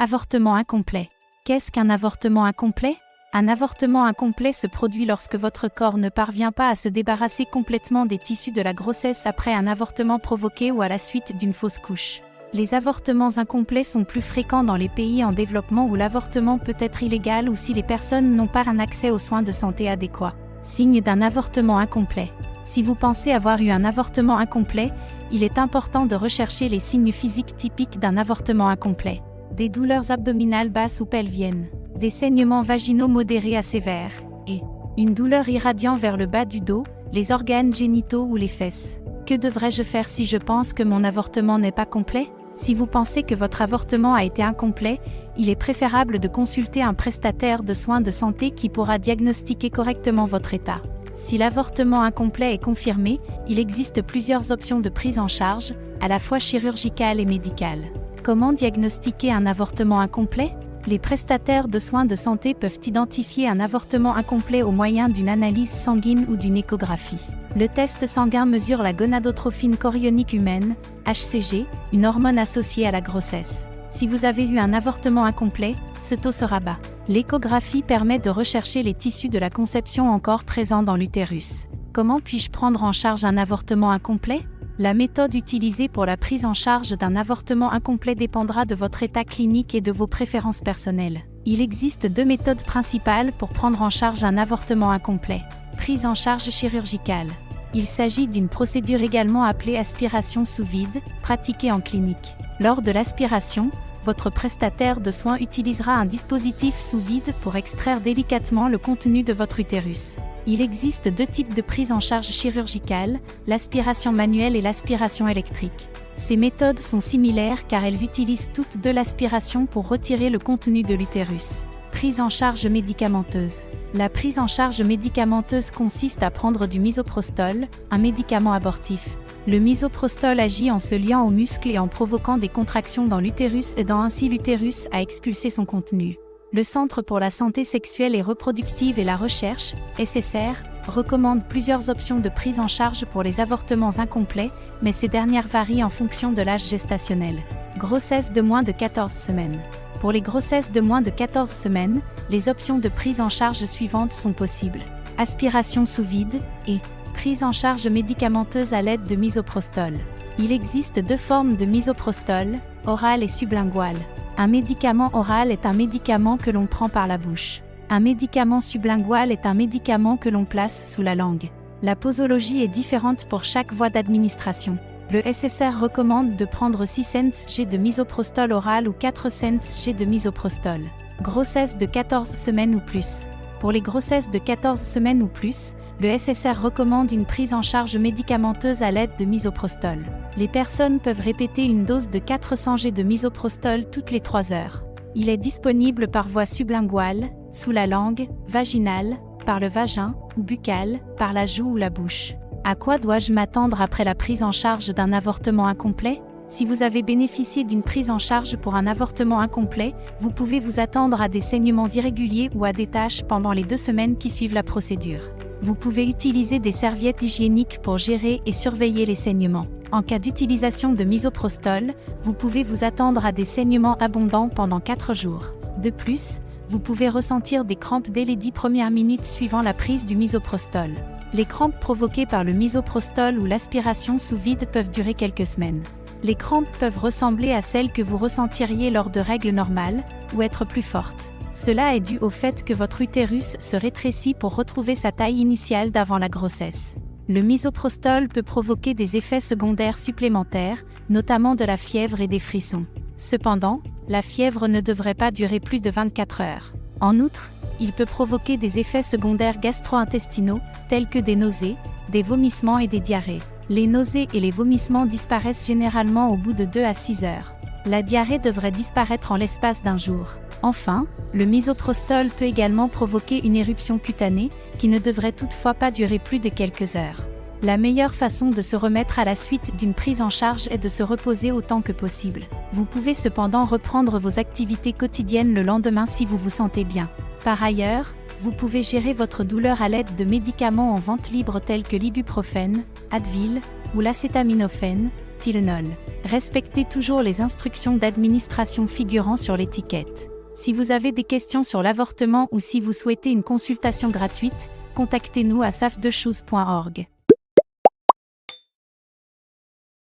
Avortement incomplet. Qu'est-ce qu'un avortement incomplet? Un avortement incomplet se produit lorsque votre corps ne parvient pas à se débarrasser complètement des tissus de la grossesse après un avortement provoqué ou à la suite d'une fausse couche. Les avortements incomplets sont plus fréquents dans les pays en développement où l'avortement peut être illégal ou si les personnes n'ont pas un accès aux soins de santé adéquats. Signe d'un avortement incomplet. Si vous pensez avoir eu un avortement incomplet, il est important de rechercher les signes physiques typiques d'un avortement incomplet. Des douleurs abdominales basses ou pelviennes, des saignements vaginaux modérés à sévères, et une douleur irradiant vers le bas du dos, les organes génitaux ou les fesses. Que devrais-je faire si je pense que mon avortement n'est pas complet? Si vous pensez que votre avortement a été incomplet, il est préférable de consulter un prestataire de soins de santé qui pourra diagnostiquer correctement votre état. Si l'avortement incomplet est confirmé, il existe plusieurs options de prise en charge, à la fois chirurgicale et médicale. Comment diagnostiquer un avortement incomplet? Les prestataires de soins de santé peuvent identifier un avortement incomplet au moyen d'une analyse sanguine ou d'une échographie. Le test sanguin mesure la gonadotrophine chorionique humaine, HCG, une hormone associée à la grossesse. Si vous avez eu un avortement incomplet, ce taux sera bas. L'échographie permet de rechercher les tissus de la conception encore présents dans l'utérus. Comment puis-je prendre en charge un avortement incomplet? La méthode utilisée pour la prise en charge d'un avortement incomplet dépendra de votre état clinique et de vos préférences personnelles. Il existe deux méthodes principales pour prendre en charge un avortement incomplet. Prise en charge chirurgicale. Il s'agit d'une procédure également appelée aspiration sous vide, pratiquée en clinique. Lors de l'aspiration, votre prestataire de soins utilisera un dispositif sous vide pour extraire délicatement le contenu de votre utérus. Il existe deux types de prise en charge chirurgicale, l'aspiration manuelle et l'aspiration électrique. Ces méthodes sont similaires car elles utilisent toutes deux l'aspiration pour retirer le contenu de l'utérus. Prise en charge médicamenteuse. La prise en charge médicamenteuse consiste à prendre du misoprostol, un médicament abortif. Le misoprostol agit en se liant aux muscles et en provoquant des contractions dans l'utérus, aidant ainsi l'utérus à expulser son contenu. Le Centre pour la santé sexuelle et reproductive et la recherche, SSR, recommande plusieurs options de prise en charge pour les avortements incomplets, mais ces dernières varient en fonction de l'âge gestationnel. Grossesse de moins de 14 semaines. Pour les grossesses de moins de 14 semaines, les options de prise en charge suivantes sont possibles. Aspiration sous vide et prise en charge médicamenteuse à l'aide de misoprostol. Il existe deux formes de misoprostol, oral et sublingual. Un médicament oral est un médicament que l'on prend par la bouche. Un médicament sublingual est un médicament que l'on place sous la langue. La posologie est différente pour chaque voie d'administration. Le SSR recommande de prendre 6 cents de misoprostol oral ou 4 cents de misoprostol. Grossesse de 14 semaines ou plus. Pour les grossesses de 14 semaines ou plus, le SSR recommande une prise en charge médicamenteuse à l'aide de misoprostol. Les personnes peuvent répéter une dose de 400 g de misoprostol toutes les 3 heures. Il est disponible par voie sublinguale, sous la langue, vaginale, par le vagin, ou buccale, par la joue ou la bouche. À quoi dois-je m'attendre après la prise en charge d'un avortement incomplet? Si vous avez bénéficié d'une prise en charge pour un avortement incomplet, vous pouvez vous attendre à des saignements irréguliers ou à des taches pendant les 2 semaines qui suivent la procédure. Vous pouvez utiliser des serviettes hygiéniques pour gérer et surveiller les saignements. En cas d'utilisation de misoprostol, vous pouvez vous attendre à des saignements abondants pendant 4 jours. De plus, vous pouvez ressentir des crampes dès les 10 premières minutes suivant la prise du misoprostol. Les crampes provoquées par le misoprostol ou l'aspiration sous vide peuvent durer quelques semaines. Les crampes peuvent ressembler à celles que vous ressentiriez lors de règles normales, ou être plus fortes. Cela est dû au fait que votre utérus se rétrécit pour retrouver sa taille initiale d'avant la grossesse. Le misoprostol peut provoquer des effets secondaires supplémentaires, notamment de la fièvre et des frissons. Cependant, la fièvre ne devrait pas durer plus de 24 heures. En outre, il peut provoquer des effets secondaires gastro-intestinaux, tels que des nausées, des vomissements et des diarrhées. Les nausées et les vomissements disparaissent généralement au bout de 2 à 6 heures. La diarrhée devrait disparaître en l'espace d'un jour. Enfin, le misoprostol peut également provoquer une éruption cutanée, qui ne devrait toutefois pas durer plus de quelques heures. La meilleure façon de se remettre à la suite d'une prise en charge est de se reposer autant que possible. Vous pouvez cependant reprendre vos activités quotidiennes le lendemain si vous vous sentez bien. Par ailleurs, vous pouvez gérer votre douleur à l'aide de médicaments en vente libre tels que l'ibuprofène, Advil ou l'acétaminophène, Tylenol. Respectez toujours les instructions d'administration figurant sur l'étiquette. Si vous avez des questions sur l'avortement ou si vous souhaitez une consultation gratuite, contactez-nous à safdechooz.org.